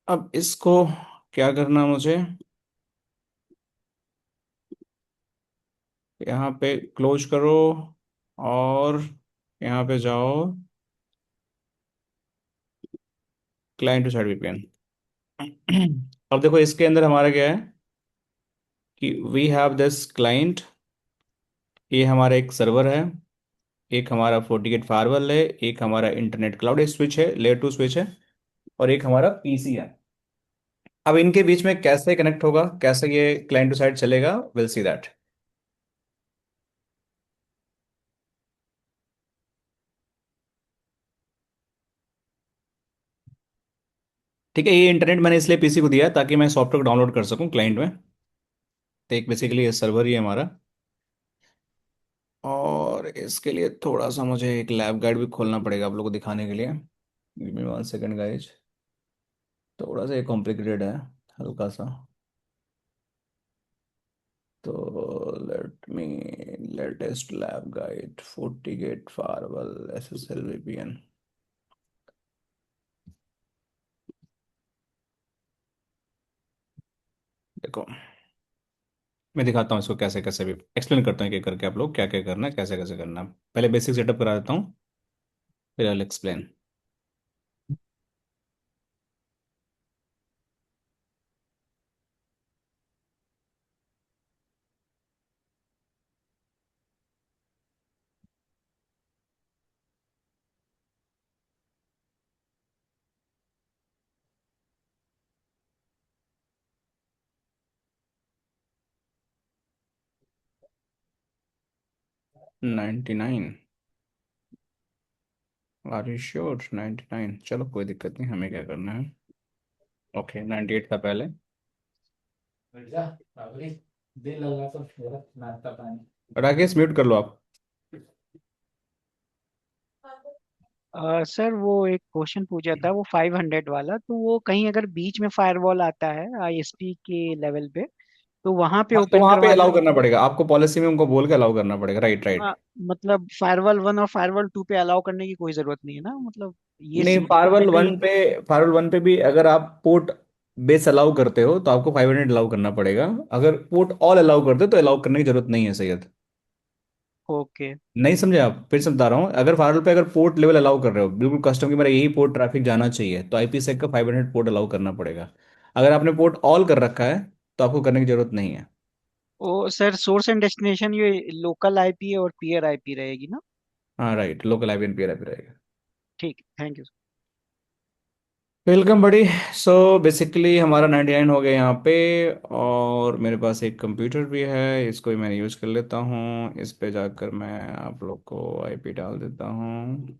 अब इसको क्या करना मुझे, यहाँ पे क्लोज करो और यहाँ पे जाओ, क्लाइंट टू साइड वीपीएन। अब देखो इसके अंदर हमारा क्या है कि वी हैव दिस क्लाइंट, ये हमारा एक सर्वर है, एक हमारा FortiGate फायरवॉल है, एक हमारा इंटरनेट क्लाउड स्विच है, लेयर टू स्विच है, और एक हमारा पीसी है। अब इनके बीच में कैसे कनेक्ट होगा, कैसे ये क्लाइंट टू साइड चलेगा, विल सी दैट। ठीक है, ये इंटरनेट मैंने इसलिए पीसी को दिया है ताकि मैं सॉफ्टवेयर डाउनलोड कर सकूं क्लाइंट में। तो एक बेसिकली ये सर्वर ही है हमारा। और इसके लिए थोड़ा सा मुझे एक लैब गाइड भी खोलना पड़ेगा आप लोगों को दिखाने के लिए। Give me 1 second guys. थोड़ा सा ये कॉम्प्लिकेटेड है, हल्का सा। तो let me, latest lab guide FortiGate firewall SSL VPN। देखो मैं दिखाता हूँ इसको कैसे कैसे भी एक्सप्लेन करता हूँ, एक एक करके आप लोग क्या क्या करना है, कैसे कैसे करना है। पहले बेसिक सेटअप करा देता हूँ, फिर I explain. 99? Are you sure 99? चलो कोई दिक्कत नहीं, हमें क्या करना है। ओके 98 था पहले। राकेश म्यूट कर लो आप। सर वो एक क्वेश्चन पूछा था वो 500 वाला, तो वो कहीं अगर बीच में फायरवॉल आता है आईएसपी के लेवल पे, तो वहां पे हाँ तो ओपन वहां पे करवाना अलाउ है। करना पड़ेगा आपको, पॉलिसी में उनको बोल के अलाउ करना पड़ेगा, राइट राइट। हाँ, मतलब फायरवॉल 1 और फायरवॉल 2 पे अलाउ करने की कोई जरूरत नहीं है ना, मतलब ये नहीं, जितने फायरवॉल भी। वन पे, फायरवॉल वन पे भी अगर आप पोर्ट बेस अलाउ करते हो तो आपको 500 अलाउ करना पड़ेगा। अगर पोर्ट ऑल अलाउ करते हो तो अलाउ करने की जरूरत नहीं है सैयद। ओके। नहीं समझे आप, फिर से बता रहा हूँ, अगर फायरवॉल पे अगर पोर्ट लेवल अलाउ कर रहे हो बिल्कुल कस्टम की मेरा यही पोर्ट ट्रैफिक जाना चाहिए, तो IPsec का 500 पोर्ट अलाउ करना पड़ेगा। अगर आपने पोर्ट ऑल कर रखा है तो आपको करने की जरूरत नहीं है। ओ सर, सोर्स एंड डेस्टिनेशन ये लोकल आईपी और पीयर आईपी रहेगी ना? हाँ right, local IPN peer IP रहेगा। ठीक, थैंक यू। वेलकम बड़ी। सो बेसिकली हमारा 99 हो गया यहाँ पे। और मेरे पास एक कंप्यूटर भी है, इसको भी मैं यूज़ कर लेता हूँ। इस पे जाकर मैं आप लोग को IP डाल देता हूँ।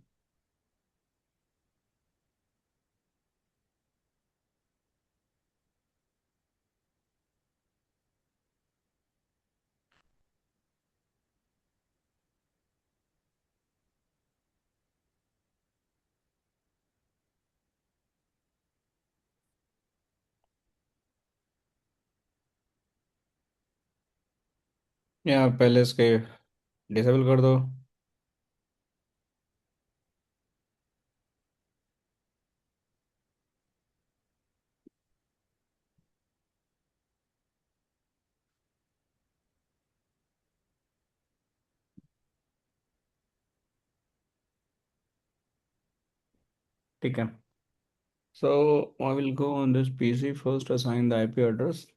या पहले इसके डिसेबल कर दो। ठीक है। So I will go on this PC first, assign the IP address.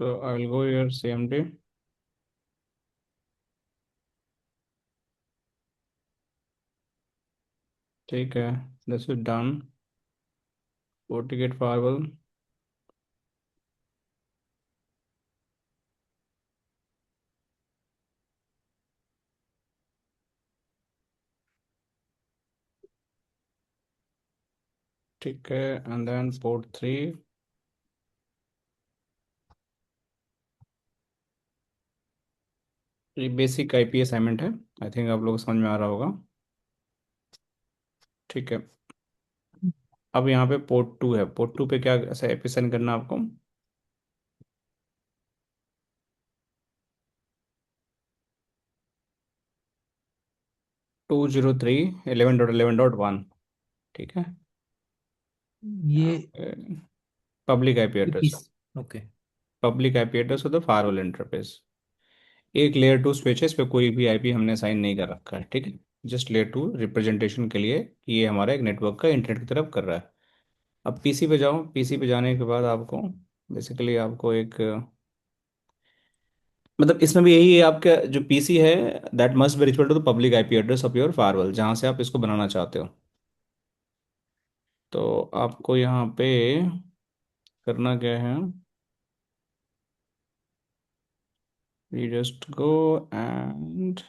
तो I will go your CMD। ठीक है, this is done. FortiGate firewall. ठीक है, एंड देन पोर्ट 3। ये बेसिक आईपी असाइनमेंट है, आई थिंक आप लोग को समझ में आ रहा होगा। ठीक है। अब यहाँ पे पोर्ट 2 है, पोर्ट 2 पे क्या ऐसा आईपी सेंड करना है आपको? 203.11.11.1। ठीक है। ये यहाँ पे पब्लिक आईपी ये एड्रेस, किस okay. Public IP address of the firewall interface. एक लेयर 2 स्विच है, इस पे कोई भी आईपी हमने साइन नहीं कर रखा है, ठीक है। जस्ट लेयर 2 रिप्रेजेंटेशन के लिए कि ये हमारा एक नेटवर्क का इंटरनेट की तरफ कर रहा है। अब पीसी पे जाओ, पीसी पे जाने के बाद आपको बेसिकली आपको एक मतलब इसमें भी यही है, आपका जो पीसी है that must be ritual to the public IP address of your firewall, जहाँ से आप इसको बनाना चाहते हो। तो आपको यहाँ पे करना क्या है, we just go and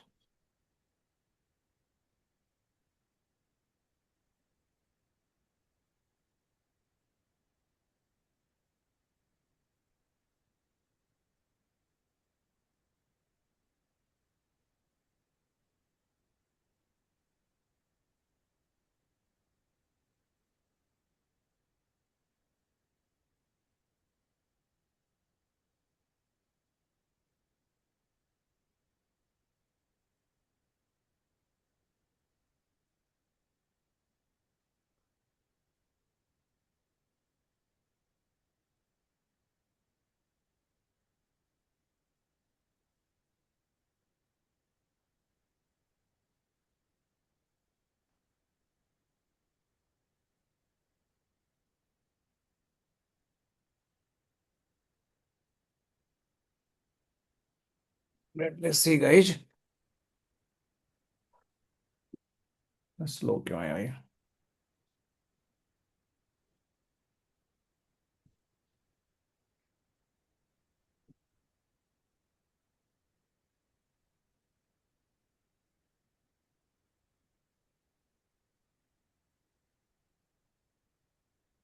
let's see guys, slow क्यों आया ये?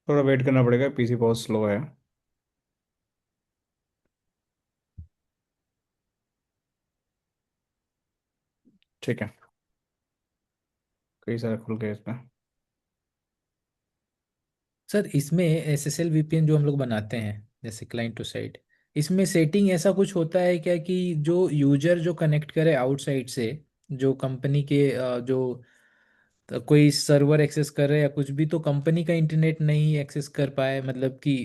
थोड़ा वेट करना पड़ेगा, पीसी बहुत स्लो है। ठीक है, कई सारे खुल गए इसमें। सर इसमें एसएसएल वीपीएन जो हम लोग बनाते हैं जैसे क्लाइंट टू साइट, इसमें सेटिंग ऐसा कुछ होता है क्या कि जो यूजर जो कनेक्ट करे आउटसाइड से, जो कंपनी के जो कोई सर्वर एक्सेस कर रहे हैं या कुछ भी, तो कंपनी का इंटरनेट नहीं एक्सेस कर पाए, मतलब कि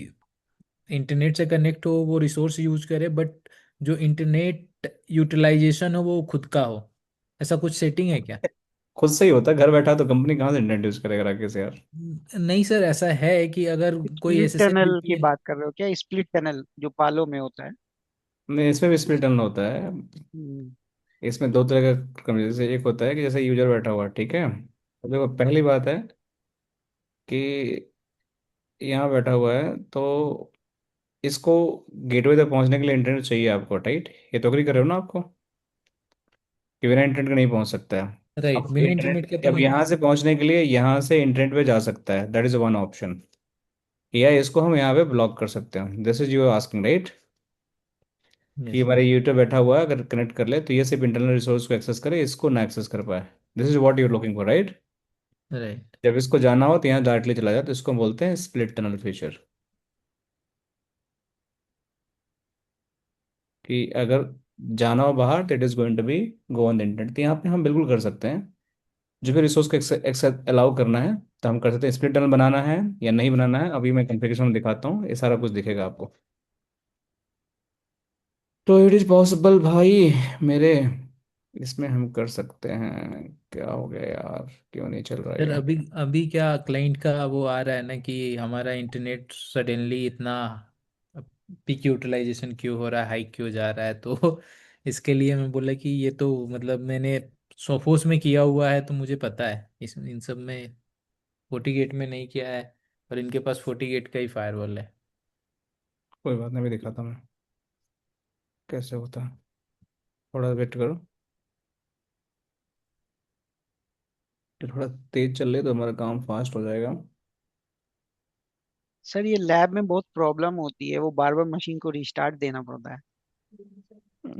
इंटरनेट से कनेक्ट हो, वो रिसोर्स यूज करे, बट जो इंटरनेट यूटिलाइजेशन हो वो खुद का हो, ऐसा कुछ सेटिंग है क्या? खुद से ही होता है, घर बैठा तो कंपनी कहाँ से इंटरनेट यूज करेगा राकेश यार। नहीं सर, ऐसा है कि अगर कोई स्प्लिट एसएसएल टनल की वीपीएन। बात कर रहे हो क्या? स्प्लिट टनल जो पालो में होता है। नहीं, इसमें भी स्प्लिट टनल होता है। हम्म। इसमें दो तरह का जैसे एक होता है कि जैसे यूजर बैठा हुआ है, ठीक है, तो देखो पहली बात है कि यहाँ बैठा हुआ है तो इसको गेटवे तक पहुंचने के लिए इंटरनेट चाहिए आपको, राइट? ये तो अग्री कर रहे हो ना आपको कि बिना इंटरनेट के नहीं पहुंच सकता है। राइट, अब बिना इंटरनेट के इंटरनेट तो अब नहीं। यहाँ से पहुंचने के लिए यहाँ से इंटरनेट पे जा सकता है, दैट इज वन ऑप्शन। या इसको हम यहाँ पे ब्लॉक कर सकते हैं, this is you asking right, कि यस। हमारे यूट्यूब बैठा हुआ है, अगर कनेक्ट कर ले तो ये सिर्फ इंटरनल रिसोर्स को एक्सेस करे, इसको ना एक्सेस कर पाए। This is what you looking for right. Right. जब इसको जाना हो तो यहाँ डायरेक्टली चला जाए, तो इसको हम बोलते हैं स्प्लिट टनल फीचर। कि अगर जाना हो बाहर तो it is going to be go on the internet, तो यहाँ पे हम बिल्कुल कर सकते हैं। जो भी रिसोर्स को एक्सेस अलाउ करना है तो हम कर सकते हैं। स्प्लिट टनल बनाना है या नहीं बनाना है, अभी मैं कॉन्फ़िगरेशन में दिखाता हूँ, ये सारा कुछ दिखेगा आपको। तो इट इज पॉसिबल भाई मेरे, इसमें हम कर सकते हैं। क्या हो गया यार, क्यों नहीं चल रहा सर ये? अभी अभी क्या क्लाइंट का वो आ रहा है ना कि हमारा इंटरनेट सडनली इतना पीक यूटिलाइजेशन क्यों हो रहा है, हाई क्यों जा रहा है, तो इसके लिए मैं बोला कि ये तो मतलब मैंने सोफोस में किया हुआ है तो मुझे पता है, इस इन सब में फोर्टी गेट में नहीं किया है, और इनके पास फोर्टी गेट का ही फायरवॉल है। कोई बात नहीं, अभी दिखाता हूँ मैं कैसे होता है। थोड़ा वेट करो, ये थोड़ा तेज चल रही है तो हमारा काम फास्ट हो जाएगा। सर ये लैब में बहुत प्रॉब्लम होती है, वो बार बार मशीन को रिस्टार्ट देना पड़ता है।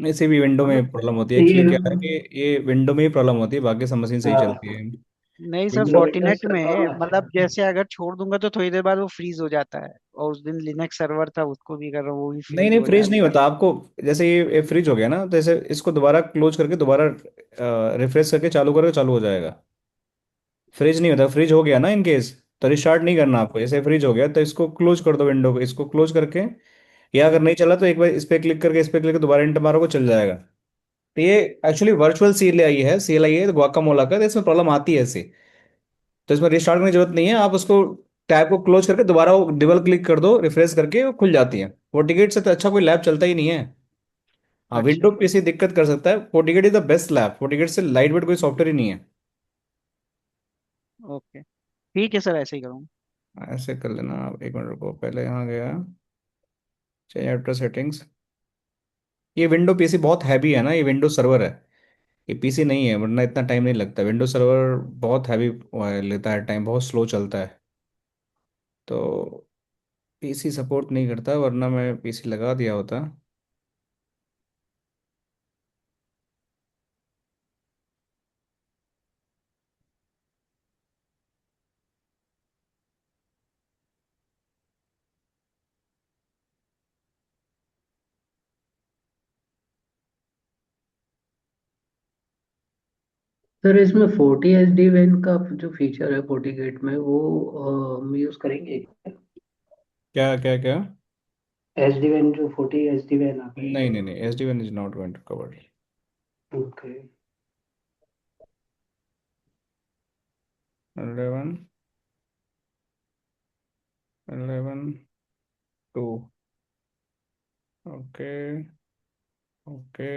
इसे भी विंडो मतलब में प्रॉब्लम होती है ये एक्चुअली, क्या है कि ये विंडो में ही प्रॉब्लम होती है, बाकी सब मशीन सही चलती हाँ, है। नहीं सर, विंडो विंडोज फोर्टिनेट का में काम अच्छा मतलब है। जैसे अगर छोड़ दूंगा तो थोड़ी देर बाद वो फ्रीज हो जाता है, और उस दिन लिनक्स सर्वर था उसको भी कर रहा हूँ, वो भी नहीं फ्रीज नहीं, हो फ्रीज नहीं जाता है। होता आपको। जैसे ये फ्रीज हो गया ना, तो जैसे इसको दोबारा क्लोज करके दोबारा रिफ्रेश करके चालू करोगे, चालू हो जाएगा। फ्रीज नहीं होता, फ्रीज हो गया ना इन केस, तो रिस्टार्ट नहीं करना आपको। जैसे फ्रीज हो गया तो इसको क्लोज कर दो, विंडो को इसको क्लोज करके, या अगर नहीं चला तो एक बार इस पे क्लिक करके, इस पे क्लिक करके दोबारा इंटर मारोगे, चल जाएगा। तो ये actually virtual C L I है, गुआकामोला का, तो इसमें प्रॉब्लम आती है ऐसी। तो इसमें रिस्टार्ट करने की जरूरत नहीं है, आप उसको टैब को क्लोज करके दोबारा वो डबल क्लिक कर दो, रिफ्रेश करके वो खुल जाती है। FortiGate से तो अच्छा कोई लैब चलता ही नहीं है। हाँ, अच्छा। विंडो पीसी दिक्कत कर सकता है, FortiGate is the best lab, FortiGate से लाइट वेट कोई सॉफ्टवेयर ही नहीं है। ओके, ठीक है सर, ऐसे ही करूँगा। ऐसे कर लेना आप, एक मिनट रुको, पहले यहाँ गया, चेंज आफ्टर सेटिंग्स। ये विंडो पीसी बहुत हैवी है ना, ये विंडो सर्वर है, ये पीसी नहीं है, वरना इतना टाइम नहीं लगता। विंडो सर्वर बहुत हैवी लेता है टाइम, बहुत स्लो चलता है। तो पीसी सपोर्ट नहीं करता, वरना मैं पीसी लगा दिया होता। सर इसमें 40 SD WAN का जो फीचर है 40 गेट में, वो हम यूज करेंगे? क्या क्या क्या? SD WAN जो 40 SD WAN आता है नहीं जो। नहीं नहीं, SD1 is not going to cover. Okay. 11, 11 2। Okay, okay.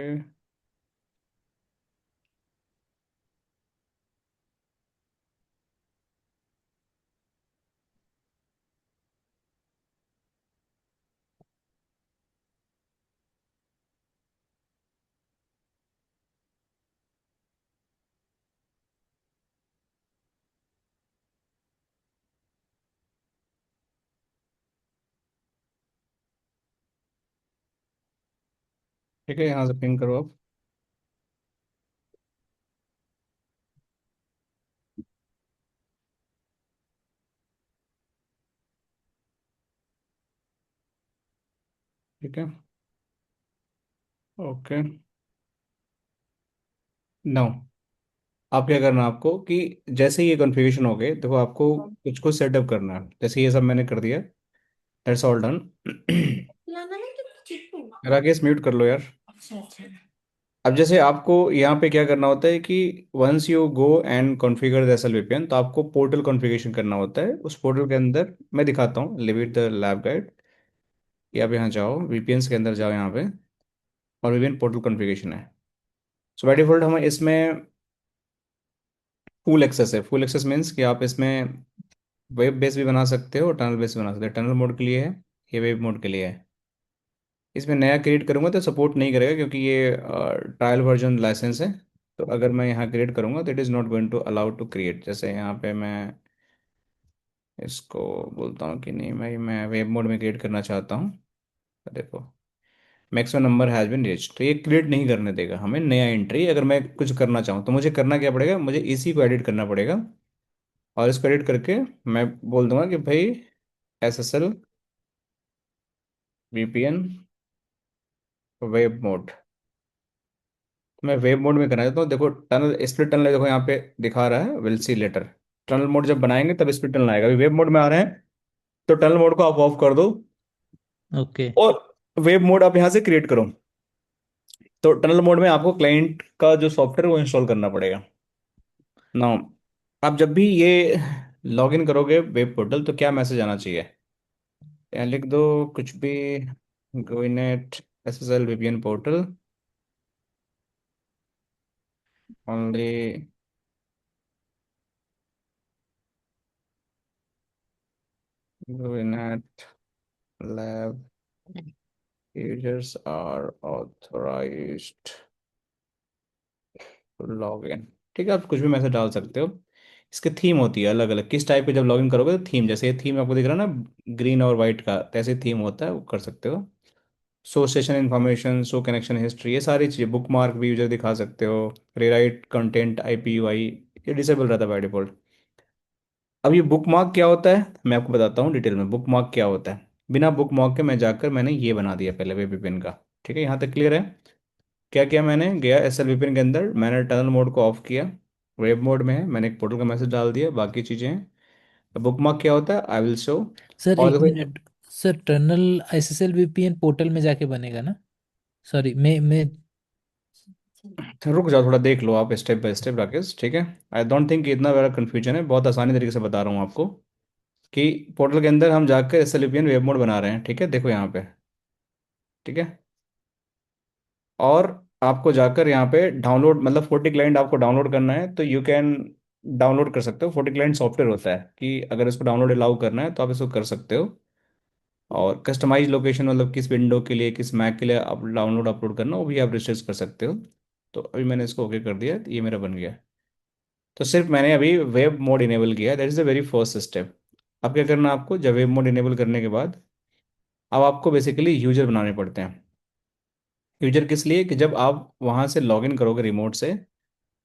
ठीक है, यहाँ से पिंग करो आप। ठीक है, ओके। नो, आप क्या करना आपको कि जैसे ही ये कॉन्फ़िगरेशन हो गए, देखो आपको कुछ कुछ सेटअप करना है, जैसे ये सब मैंने कर दिया, that's all done. Rakesh mute कर लो यार। अब जैसे आपको यहाँ पे क्या करना होता है कि once you go and configure the SL VPN, तो आपको पोर्टल कॉन्फ़िगरेशन करना होता है। उस पोर्टल के अंदर मैं दिखाता हूँ, live it the lab guide. ये आप यहाँ जाओ, VPNs के अंदर जाओ यहाँ पे, और VPN पोर्टल कॉन्फ़िगरेशन है। सो बाय डिफॉल्ट हम इसमें फुल एक्सेस है। फुल एक्सेस मीन्स कि आप इसमें वेब बेस भी बना सकते हो और टनल बेस भी बना सकते हो। टनल मोड के लिए है, ये वेब मोड के लिए है। इसमें नया क्रिएट करूँगा तो सपोर्ट नहीं करेगा, क्योंकि ये ट्रायल वर्जन लाइसेंस है। तो अगर मैं यहाँ क्रिएट करूँगा तो it is not going to allow to create. जैसे यहाँ पे मैं इसको बोलता हूँ कि नहीं, मैं वेब मोड में क्रिएट करना चाहता हूँ, तो देखो, maximum number has been reach, तो ये क्रिएट नहीं करने देगा हमें नया एंट्री। अगर मैं कुछ करना चाहूँ तो मुझे करना क्या पड़ेगा, मुझे इसी को एडिट करना पड़ेगा। और इसको एडिट करके मैं बोल दूंगा कि भाई SSL VPN वेब मोड। मैं वेब मोड में करना चाहता हूँ। देखो टनल, स्प्लिट टनल देखो यहाँ पे दिखा रहा है, will see later. Tunnel mode जब बनाएंगे तब स्प्लिट टनल आएगा। अभी वेब मोड में आ रहे हैं, तो टनल मोड को आप ऑफ कर दो, ओके। और वेब मोड आप यहाँ से क्रिएट करो। तो टनल मोड में आपको क्लाइंट का जो सॉफ्टवेयर वो इंस्टॉल करना पड़ेगा ना। आप जब भी ये लॉग इन करोगे वेब पोर्टल, तो क्या मैसेज आना चाहिए, यहाँ लिख दो कुछ भी, गोइनेट SSL VPN पोर्टल ओनली, गोइनेट lab users are authorised to log in. ठीक है, आप कुछ भी मैसेज डाल सकते हो। इसकी थीम होती है अलग अलग, किस टाइप के जब लॉगिन करोगे तो थीम, जैसे ये थीम आपको दिख रहा है ना ग्रीन और वाइट का, तो ऐसे थीम होता है, वो कर सकते हो। Show session information, show connection history, ये सारी चीज़ें, बुक मार्क भी यूजर दिखा सकते हो, रीराइट कंटेंट IPUI, ये डिसेबल रहता है बाय डिफॉल्ट। अब ये बुक मार्क क्या होता है मैं आपको बताता हूँ डिटेल में, बुक मार्क क्या होता है। बिना बुक मार्क के मैं जाकर मैंने ये बना दिया पहले वेब VPN का। ठीक है, यहाँ तक क्लियर है। क्या किया मैंने, गया SL VPN के अंदर, मैंने टनल मोड को ऑफ किया, वेब मोड में है, मैंने एक पोर्टल का मैसेज डाल दिया, बाकी चीज़ें हैं। बुक मार्क क्या होता है आई विल शो। सर और एक देखो, minute, sir tunnel SSL VPN portal में जाके बनेगा ना? सॉरी, मैं रुक जाओ थोड़ा देख लो आप स्टेप बाय स्टेप राकेश, ठीक है। आई डोंट थिंक इतना बड़ा कन्फ्यूजन है, बहुत आसानी तरीके से बता रहा हूँ आपको कि पोर्टल के अंदर हम जाकर SL VPN वेब मोड बना रहे हैं, ठीक है, देखो यहाँ पे, ठीक है। और आपको जाकर यहाँ पे डाउनलोड, मतलब 40 क्लाइंट आपको डाउनलोड करना है तो यू कैन डाउनलोड कर सकते हो। 40 क्लाइंट सॉफ्टवेयर होता है कि अगर इसको डाउनलोड अलाउ करना है तो आप इसको कर सकते हो। और कस्टमाइज लोकेशन, मतलब किस विंडो के लिए, किस मैक के लिए आप डाउनलोड अपलोड करना, वो भी आप रिस्ट्रिक्ट कर सकते हो। तो अभी मैंने इसको ओके कर दिया, तो ये मेरा बन गया। तो सिर्फ मैंने अभी वेब मोड इनेबल किया है, that is the very first step. अब क्या करना है आपको, जब वेब मोड इनेबल करने के बाद अब आपको बेसिकली यूजर बनाने पड़ते हैं। यूजर किस लिए, कि जब आप वहाँ से लॉगिन करोगे रिमोट से,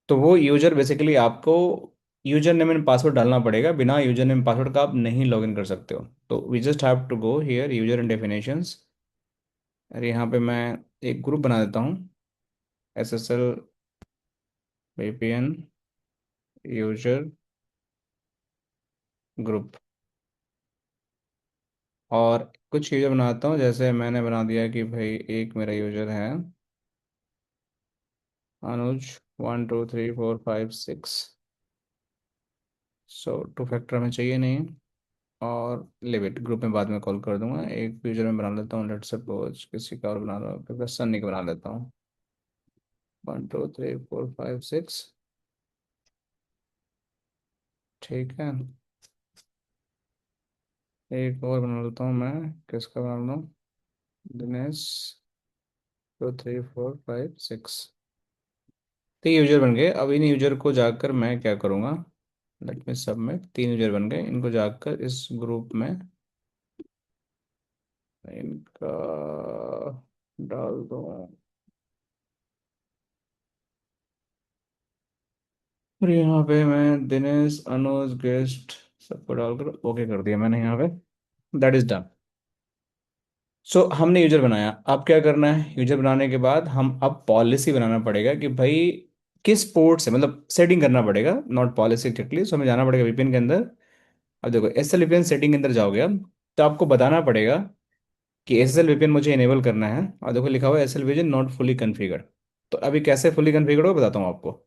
तो वो यूजर बेसिकली आपको यूजर नेम एंड पासवर्ड डालना पड़ेगा, बिना यूजर नेम पासवर्ड का आप नहीं लॉगिन कर सकते हो। तो we just have to go here user and definitions. अरे यहाँ पे मैं एक ग्रुप बना देता हूँ, SSL VPN यूजर ग्रुप। और कुछ यूजर बनाता हूँ, जैसे मैंने बना दिया कि भाई एक मेरा यूजर है अनुज 1 2 3 4 5 6। सो टू फैक्टर हमें चाहिए नहीं, और लिमिट ग्रुप में बाद में कॉल कर दूंगा। एक यूजर में बना लेता हूँ, लेट्स सपोज किसी का और बना रहा हूँ, फिर सन्नी का बना लेता हूँ 1 2 3 4 5 6। ठीक है, एक और बना लेता हूँ मैं, किसका बना लूँ, दिनेश 2 3 4 5 6। तो ये यूजर बन गए। अब इन यूजर को जाकर मैं क्या करूँगा, लेट मी सबमिट, 3 यूजर बन गए, इनको जाकर इस ग्रुप में इनका डाल दो। और यहाँ पे मैं दिनेश अनुज गेस्ट सबको डालकर ओके कर दिया मैंने यहाँ पे, दैट इज डन। सो हमने यूजर बनाया, अब क्या करना है, यूजर बनाने के बाद हम अब पॉलिसी बनाना पड़ेगा कि भाई किस पोर्ट से, मतलब सेटिंग करना पड़ेगा, नॉट पॉलिसी एक्चुअली। सो हमें जाना पड़ेगा VPN के अंदर। अब देखो SL VPN सेटिंग के अंदर जाओगे अब, तो आपको बताना पड़ेगा कि SL VPN मुझे इनेबल करना है, और देखो लिखा हुआ है SL VPN not fully configured. तो अभी कैसे फुली कन्फिगर्ड हो बताता हूँ आपको।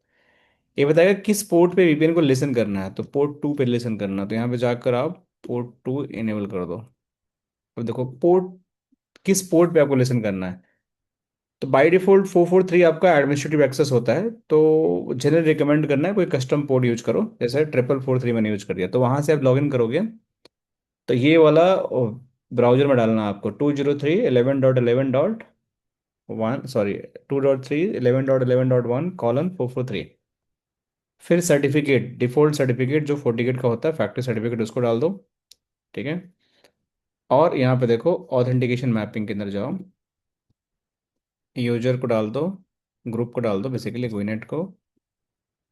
ये बताएगा किस पोर्ट पे VPN को लिसन करना है, तो पोर्ट 2 पे लिसन करना है, तो यहाँ पे जाकर आप पोर्ट 2 इनेबल कर दो। अब देखो पोर्ट, किस पोर्ट पे आपको लिसन करना है, तो बाय डिफॉल्ट 443 आपका एडमिनिस्ट्रेटिव एक्सेस होता है, तो जनरल रिकमेंड करना है कोई कस्टम पोर्ट यूज करो, जैसे 4443 मैंने यूज कर दिया, तो वहां से आप लॉगिन करोगे तो ये वाला ब्राउजर में डालना है आपको 203.11.11.1, सॉरी 2.3.11.11.1:443। फिर सर्टिफिकेट, डिफॉल्ट सर्टिफिकेट जो FortiGate का होता है फैक्ट्री सर्टिफिकेट, उसको डाल दो। ठीक है, और यहाँ पे देखो ऑथेंटिकेशन मैपिंग के अंदर जाओ, यूजर को डाल दो, ग्रुप को डाल दो, बेसिकली गुइनेट को,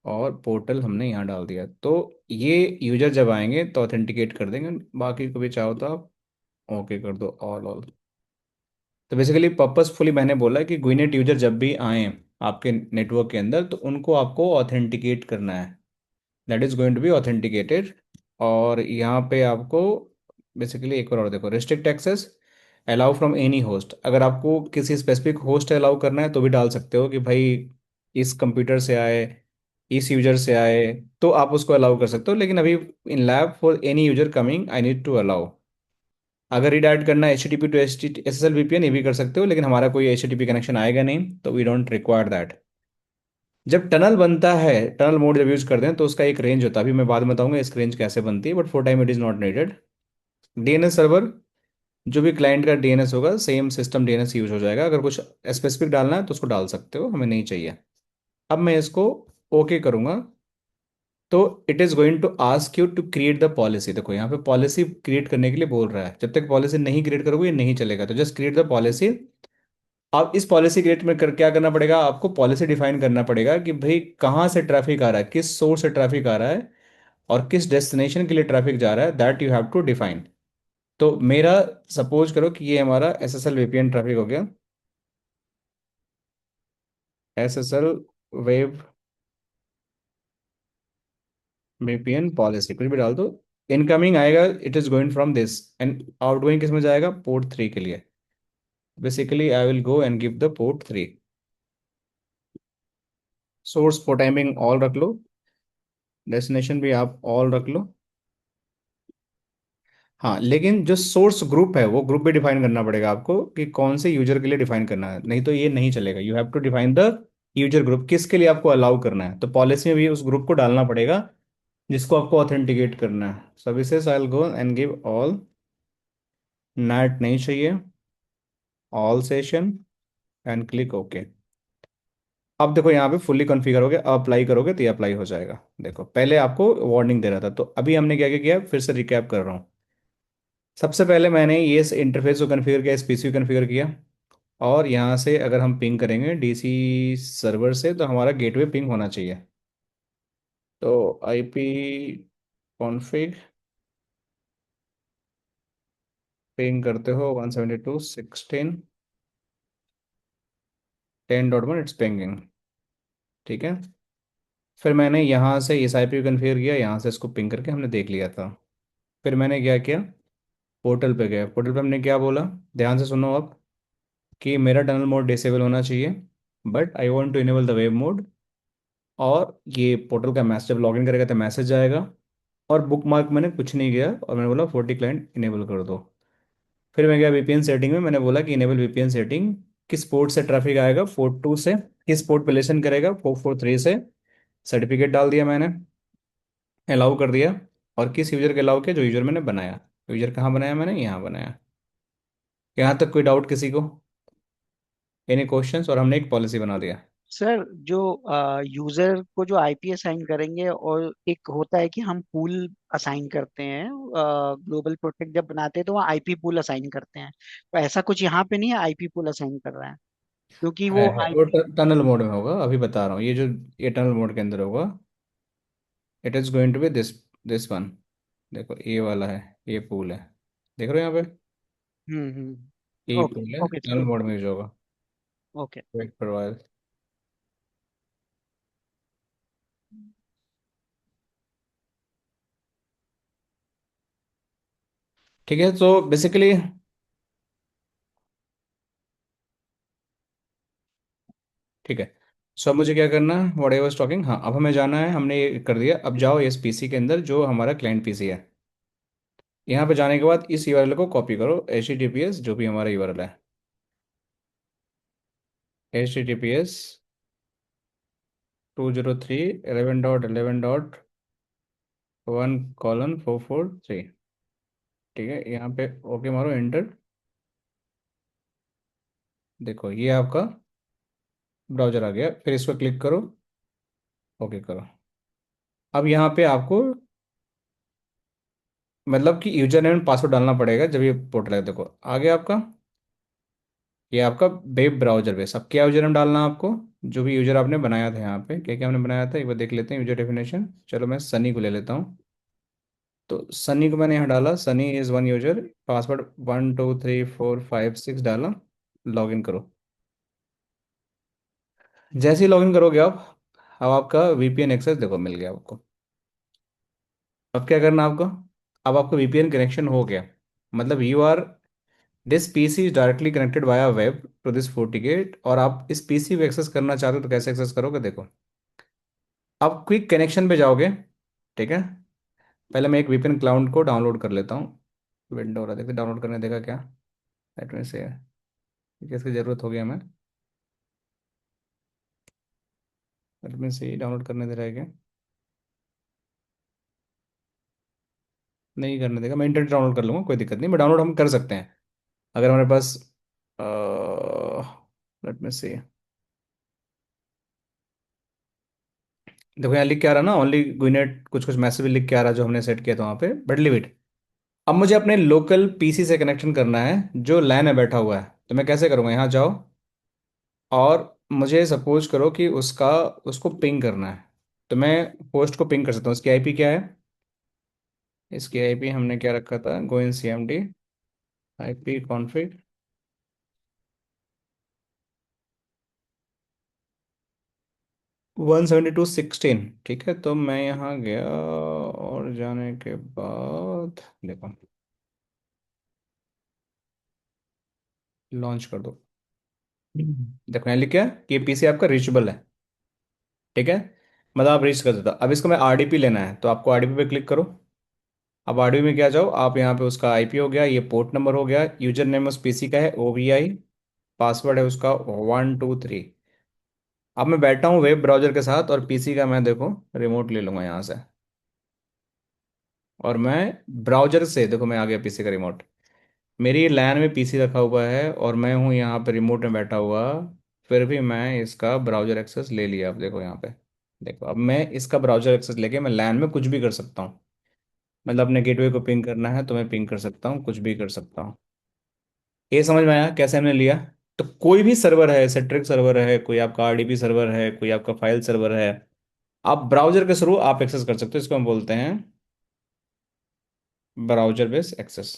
और पोर्टल हमने यहाँ डाल दिया। तो ये यूजर जब आएंगे तो ऑथेंटिकेट कर देंगे, बाकी को भी चाहो तो आप ओके कर दो, ऑल ऑल। तो बेसिकली पर्पसफुली मैंने बोला कि गुइनेट यूजर जब भी आए आपके नेटवर्क के अंदर तो उनको आपको ऑथेंटिकेट करना है, that is going to be authenticated. और यहाँ पे आपको बेसिकली एक और देखो, restrict access allow from any host, अगर आपको किसी स्पेसिफिक होस्ट अलाउ करना है तो भी डाल सकते हो कि भाई इस कंप्यूटर से आए, इस यूजर से आए, तो आप उसको अलाउ कर सकते हो। लेकिन अभी in lab for any user coming I need to allow. अगर रीडायरेक्ट करना है HTTP टू SSL VPN, ये भी कर सकते हो, लेकिन हमारा कोई HTTP कनेक्शन आएगा नहीं, तो वी डोंट रिक्वायर दैट। जब टनल बनता है, टनल मोड जब यूज करते हैं तो उसका एक रेंज होता है, अभी मैं बाद में बताऊंगा इस रेंज कैसे बनती है, but for time it is not needed. DNS server, जो भी क्लाइंट का DNS होगा सेम सिस्टम DNS यूज हो जाएगा, अगर कुछ स्पेसिफिक डालना है तो उसको डाल सकते हो, हमें नहीं चाहिए। अब मैं इसको ओके करूंगा, तो it is going to ask you to create the policy. देखो यहाँ पे पॉलिसी क्रिएट करने के लिए बोल रहा है, जब तक पॉलिसी नहीं क्रिएट करोगे ये नहीं चलेगा, तो जस्ट क्रिएट द पॉलिसी। अब इस पॉलिसी क्रिएट में क्या करना पड़ेगा आपको, पॉलिसी डिफाइन करना पड़ेगा कि भाई कहाँ से ट्रैफिक आ रहा है, किस सोर्स से ट्रैफिक आ रहा है, और किस डेस्टिनेशन के लिए ट्रैफिक जा रहा है, that you have to define. तो मेरा, सपोज करो कि ये हमारा SSL VPN ट्रैफिक हो गया, SSL वेब VPN पॉलिसी, कुछ भी डाल दो। इनकमिंग आएगा, it is going from this, and outgoing किस में जाएगा, पोर्ट 3 के लिए। Basically I will go and give the port 3। Source port timing all रख लो, डेस्टिनेशन भी आप ऑल रख लो। हाँ, लेकिन जो सोर्स ग्रुप है वो ग्रुप भी डिफाइन करना पड़ेगा आपको कि कौन से यूजर के लिए डिफाइन करना है, नहीं तो ये नहीं चलेगा। You have to define the user group, किसके लिए आपको अलाउ करना है, तो पॉलिसी में भी उस ग्रुप को डालना पड़ेगा जिसको आपको ऑथेंटिकेट करना है। Services I will go and give all, net नहीं चाहिए, all session, and click okay. अब देखो यहाँ पे फुल्ली कॉन्फ़िगर हो गया, अप्लाई करोगे तो ये अप्लाई हो जाएगा। देखो पहले आपको वार्निंग दे रहा था, तो अभी हमने क्या क्या किया, फिर से रिकैप कर रहा हूँ। सबसे पहले मैंने ये इंटरफेस को कॉन्फ़िगर किया, इस पीसी को कॉन्फ़िगर किया, और यहाँ से अगर हम पिंग करेंगे DC सर्वर से तो हमारा गेटवे पिंग होना चाहिए। तो IP कॉन्फ़िग, पिंग करते हो 172.16.10.1, इट्स पिंगिंग। ठीक है, फिर मैंने यहाँ से इस IP को कन्फिगर किया, यहाँ से इसको पिंग करके हमने देख लिया था। फिर मैंने क्या किया, पोर्टल पे गया, पोर्टल पे हमने क्या बोला, ध्यान से सुनो अब, कि मेरा टनल मोड डिसेबल होना चाहिए, but I want to enable the web mode. और ये पोर्टल का मैसेज, जब लॉगिन करेगा तो मैसेज आएगा। और बुक मार्क मैंने कुछ नहीं किया, और मैंने बोला 40 क्लाइंट इनेबल कर दो। फिर मैं गया VPN सेटिंग में, मैंने बोला कि इनेबल VPN सेटिंग, किस पोर्ट से ट्रैफिक आएगा, पोर्ट 2 से, किस पोर्ट पे लेसन करेगा, 443 से। सर्टिफिकेट डाल दिया मैंने, अलाउ कर दिया। और किस यूजर के अलाउ किया, जो यूजर मैंने बनाया। यूजर कहाँ बनाया मैंने, यहाँ बनाया। यहाँ तक कोई डाउट किसी को, एनी क्वेश्चंस, और हमने एक पॉलिसी बना दिया। सर जो यूजर को जो आईपी असाइन करेंगे, और एक होता है कि हम पूल असाइन करते हैं, ग्लोबल प्रोटेक्ट जब बनाते हैं तो वहाँ आईपी पूल असाइन करते हैं, तो ऐसा कुछ यहाँ पे नहीं है, आईपी पूल असाइन कर रहा है क्योंकि वो है वो आईपी। टनल मोड में होगा, अभी बता रहा हूँ, ये जो, ये टनल मोड के अंदर होगा। It is going to be this, this one. देखो ये वाला है, ये पूल है, देख रहे हो यहाँ पे, ये ओके पूल है, ओके टनल मोड में यूज होगा। ओके। Wait for while. ठीक है, तो बेसिकली, ठीक है। सो अब मुझे क्या करना है, व्हाट आई वाज टॉकिंग, हाँ अब हमें जाना है, हमने ये कर दिया। अब जाओ इस PC के अंदर जो हमारा क्लाइंट PC है, यहाँ पे जाने के बाद इस URL को कॉपी करो, HTTPS जो भी हमारा URL है, HTTPS 203.11.11.1:443। ठीक है, यहाँ पे ओके मारो, एंटर। देखो ये आपका ब्राउजर आ गया, फिर इस पर क्लिक करो, ओके करो। अब यहाँ पे आपको, मतलब कि यूजर नेम पासवर्ड डालना पड़ेगा जब ये पोर्टल है। देखो आ गया आपका, ये आपका वेब ब्राउजर बेस। अब क्या यूजर नेम डालना है आपको, जो भी यूजर आपने बनाया था, यहाँ पे क्या क्या हमने बनाया था एक बार देख लेते हैं, यूजर डेफिनेशन। चलो मैं सनी को ले लेता हूँ। तो सनी को मैंने यहाँ डाला, Sunny is one user, password 123456 डाला, लॉगिन करो। जैसे ही लॉगिन करोगे आप, अब आपका VPN एक्सेस देखो मिल गया आपको। अब क्या करना है आपको, अब आपका VPN कनेक्शन हो गया, मतलब you are, this PC is directly connected via web to this FortiGate, और आप इस PC को एक्सेस करना चाहते हो तो कैसे एक्सेस करोगे, देखो। अब क्विक कनेक्शन पे जाओगे, ठीक है। पहले मैं एक VPN क्लाउड को डाउनलोड कर लेता हूँ। विंडो हो रहा, देखते डाउनलोड करने देगा क्या, लेट मी से, किसकी ज़रूरत होगी हमें, लेट मी से डाउनलोड करने दे रहा है क्या, नहीं करने देगा। मैं इंटरनेट डाउनलोड कर लूँगा, कोई दिक्कत नहीं, मैं डाउनलोड हम कर सकते हैं अगर हमारे पास, लेट मी से, देखो यहाँ लिख के आ रहा ना, ओनली गुइनेट कुछ कुछ मैसेज भी लिख के आ रहा जो हमने सेट किया था वहाँ पे, बट लिव इट। अब मुझे अपने लोकल पीसी से कनेक्शन करना है जो लैन में बैठा हुआ है, तो मैं कैसे करूँगा? यहाँ जाओ, और मुझे सपोज करो कि उसका उसको पिंग करना है, तो मैं होस्ट को पिंग कर सकता हूँ। इसकी आईपी क्या है? इसकी आईपी हमने क्या रखा था? गो इन सीएमडी आईपी कॉन्फ़िग 172.16। ठीक है, तो मैं यहाँ गया और जाने के बाद देखो, लॉन्च कर दो। देखो यहाँ लिखा है कि ये पीसी आपका रीचेबल है। ठीक है, मतलब आप रीच कर देता। अब इसको मैं आरडीपी लेना है, तो आपको आरडीपी पे क्लिक करो। अब आरडीपी में क्या जाओ आप, यहाँ पे उसका आईपी हो गया, ये पोर्ट नंबर हो गया, यूजर नेम उस पीसी का है ओवीआई, पासवर्ड है उसका 123। अब मैं बैठा हूँ वेब ब्राउजर के साथ, और पीसी का मैं देखो रिमोट ले लूंगा यहाँ से, और मैं ब्राउजर से देखो मैं आ गया पीसी का रिमोट। मेरी लैन में पीसी रखा हुआ है और मैं हूँ यहाँ पे रिमोट में बैठा हुआ, फिर भी मैं इसका ब्राउजर एक्सेस ले लिया। अब देखो यहाँ पे, देखो अब मैं इसका ब्राउजर एक्सेस लेके मैं लैन में कुछ भी कर सकता हूँ। मतलब अपने गेटवे को पिंग करना है तो मैं पिंग कर सकता हूँ, कुछ भी कर सकता हूँ। ये समझ में आया कैसे हमने लिया? तो कोई भी सर्वर है, सेट्रिक सर्वर है, कोई आपका आरडीपी सर्वर है, कोई आपका फाइल सर्वर है, आप ब्राउजर के थ्रू आप एक्सेस कर सकते हो। इसको हम बोलते हैं ब्राउजर बेस्ड एक्सेस।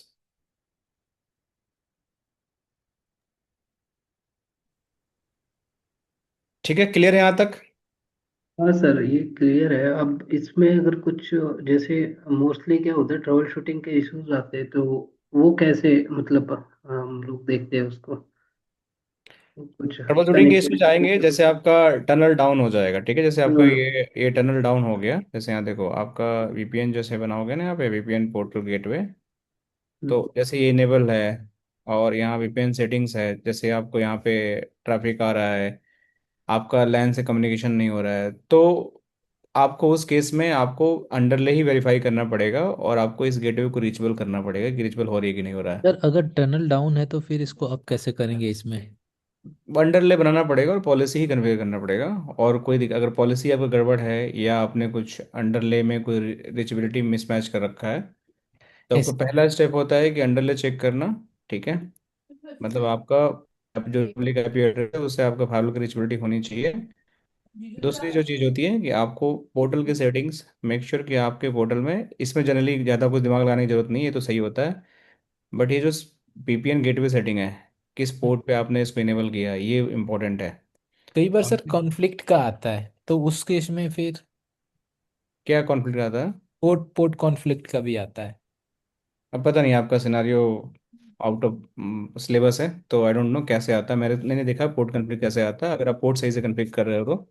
ठीक है, क्लियर है यहाँ तक? हाँ सर, ये क्लियर है। अब इसमें अगर कुछ, जैसे मोस्टली क्या होता है, ट्रबल शूटिंग के इश्यूज आते हैं, तो वो कैसे मतलब हम लोग देखते हैं उसको, कुछ ट्रबल शूटिंग के इसमें कनेक्टिविटी जाएंगे, इश्यूज। जैसे आपका टनल डाउन हो जाएगा। ठीक है, जैसे आपका हाँ। ये टनल डाउन हो गया, जैसे यहाँ देखो आपका वीपीएन जैसे बनाओगे ना, यहाँ पे वीपीएन पोर्टल गेटवे, हम्म। तो जैसे ये इनेबल है, और यहाँ वीपीएन सेटिंग्स है, जैसे आपको यहाँ पे ट्रैफिक आ रहा है, आपका लैन से कम्युनिकेशन नहीं हो रहा है, तो आपको उस केस में आपको अंडरले ही वेरीफाई करना पड़ेगा, और आपको इस गेटवे को रीचेबल करना पड़ेगा कि रीचेबल हो रही है कि नहीं हो रहा है। सर अगर टनल डाउन है तो फिर इसको अप कैसे करेंगे इसमें? अंडरले बनाना पड़ेगा और पॉलिसी ही कन्फिगर करना पड़ेगा। और कोई अगर पॉलिसी आपका गड़बड़ है, या आपने कुछ अंडरले में कोई रिचेबिलिटी मिसमैच कर रखा है, तो आपका इस पहला स्टेप होता है कि अंडरले चेक करना। ठीक है, मतलब आपका आप जो पब्लिक आईपी एड्रेस है उससे आपका फाइल की रिचेबिलिटी होनी चाहिए। दूसरी जो चीज़ होती है कि आपको पोर्टल की सेटिंग्स मेक श्योर कि आपके पोर्टल में, इसमें जनरली ज़्यादा कुछ दिमाग लगाने की जरूरत नहीं है, ये तो सही होता है। बट ये जो वीपीएन गेटवे सेटिंग है, किस पोर्ट पे आपने इसको इनेबल किया है, ये इंपॉर्टेंट है। कई बार और सर कॉन्फ्लिक्ट का आता है, तो उस केस में फिर क्या कॉन्फ्लिक्ट आता है? पोर्ट पोर्ट कॉन्फ्लिक्ट का भी आता है। अब पता नहीं, आपका सिनारियो आउट ऑफ सिलेबस है, तो आई डोंट नो कैसे आता है। मैंने देखा पोर्ट कॉन्फ्लिक्ट कैसे आता है। अगर आप पोर्ट सही से कॉन्फ़िगर कर रहे हो